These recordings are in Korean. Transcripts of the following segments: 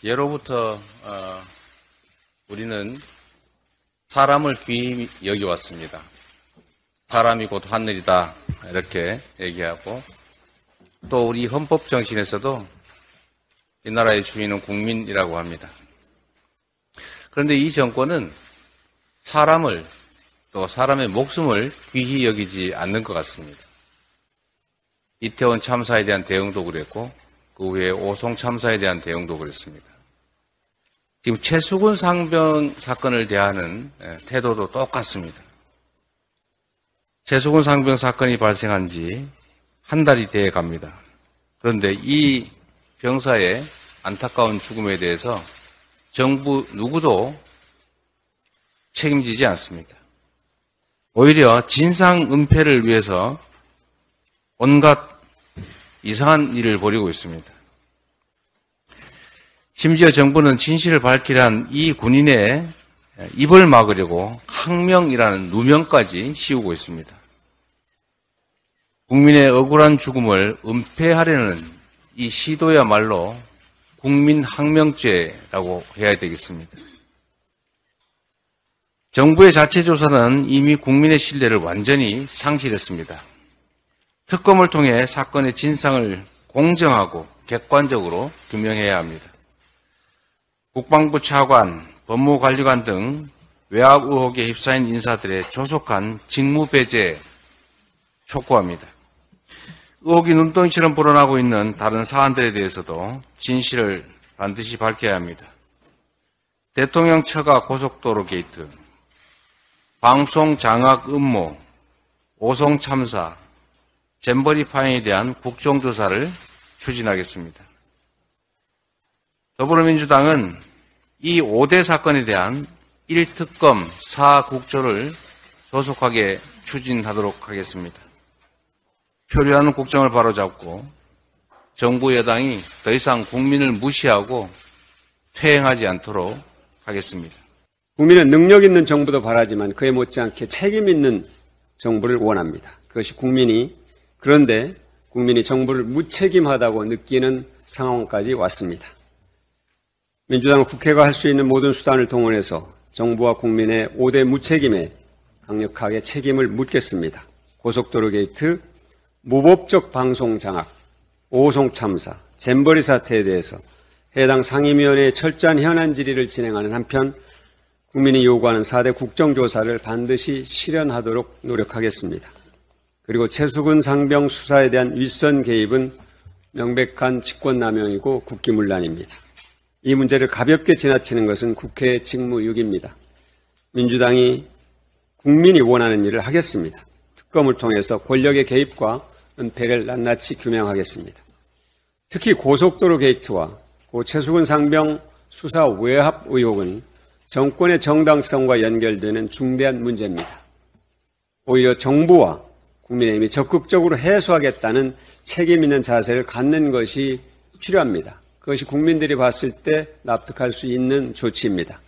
예로부터 우리는 사람을 귀히 여겨왔습니다. 사람이 곧 하늘이다 이렇게 얘기하고, 또 우리 헌법 정신에서도 이 나라의 주인은 국민이라고 합니다. 그런데 이 정권은 사람을, 또 사람의 목숨을 귀히 여기지 않는 것 같습니다. 이태원 참사에 대한 대응도 그랬고, 그 후에 오송 참사에 대한 대응도 그랬습니다. 지금 최수근 상병 사건을 대하는 태도도 똑같습니다. 최수근 상병 사건이 발생한 지 한 달이 되어 갑니다. 그런데 이 병사의 안타까운 죽음에 대해서 정부 누구도 책임지지 않습니다. 오히려 진상 은폐를 위해서 온갖 이상한 일을 벌이고 있습니다. 심지어 정부는 진실을 밝히란 이 군인의 입을 막으려고 항명이라는 누명까지 씌우고 있습니다. 국민의 억울한 죽음을 은폐하려는 이 시도야말로 국민항명죄라고 해야 되겠습니다. 정부의 자체 조사는 이미 국민의 신뢰를 완전히 상실했습니다. 특검을 통해 사건의 진상을 공정하고 객관적으로 규명해야 합니다. 국방부 차관, 법무관리관 등 외압 의혹에 휩싸인 인사들의 조속한 직무 배제 촉구합니다. 의혹이 눈덩이처럼 불어나고 있는 다른 사안들에 대해서도 진실을 반드시 밝혀야 합니다. 대통령 처가 고속도로 게이트, 방송 장악 음모, 오송 참사, 잼버리 파행에 대한 국정조사를 추진하겠습니다. 더불어민주당은 이 5대 사건에 대한 1특검 4국조를 조속하게 추진하도록 하겠습니다. 표류하는 국정을 바로잡고 정부 여당이 더 이상 국민을 무시하고 퇴행하지 않도록 하겠습니다. 국민은 능력 있는 정부도 바라지만 그에 못지않게 책임 있는 정부를 원합니다. 그것이 그런데 국민이 정부를 무책임하다고 느끼는 상황까지 왔습니다. 민주당은 국회가 할 수 있는 모든 수단을 동원해서 정부와 국민의 5대 무책임에 강력하게 책임을 묻겠습니다. 고속도로 게이트, 무법적 방송 장악, 오송 참사, 잼버리 사태에 대해서 해당 상임위원회의 철저한 현안 질의를 진행하는 한편 국민이 요구하는 4대 국정조사를 반드시 실현하도록 노력하겠습니다. 그리고 최수근 상병 수사에 대한 윗선 개입은 명백한 직권남용이고 국기문란입니다. 이 문제를 가볍게 지나치는 것은 국회의 직무유기입니다. 민주당이 국민이 원하는 일을 하겠습니다. 특검을 통해서 권력의 개입과 은폐를 낱낱이 규명하겠습니다. 특히 고속도로 게이트와 고 최수근 상병 수사 외압 의혹은 정권의 정당성과 연결되는 중대한 문제입니다. 오히려 정부와 국민의힘이 적극적으로 해소하겠다는 책임 있는 자세를 갖는 것이 필요합니다. 그것이 국민들이 봤을 때 납득할 수 있는 조치입니다.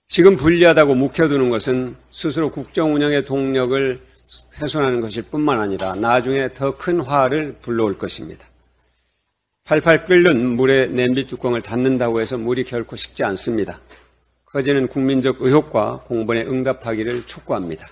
지금 불리하다고 묵혀두는 것은 스스로 국정 운영의 동력을 훼손하는 것일 뿐만 아니라 나중에 더 큰 화를 불러올 것입니다. 팔팔 끓는 물에 냄비 뚜껑을 닫는다고 해서 물이 결코 식지 않습니다. 커지는 국민적 의혹과 공분에 응답하기를 촉구합니다.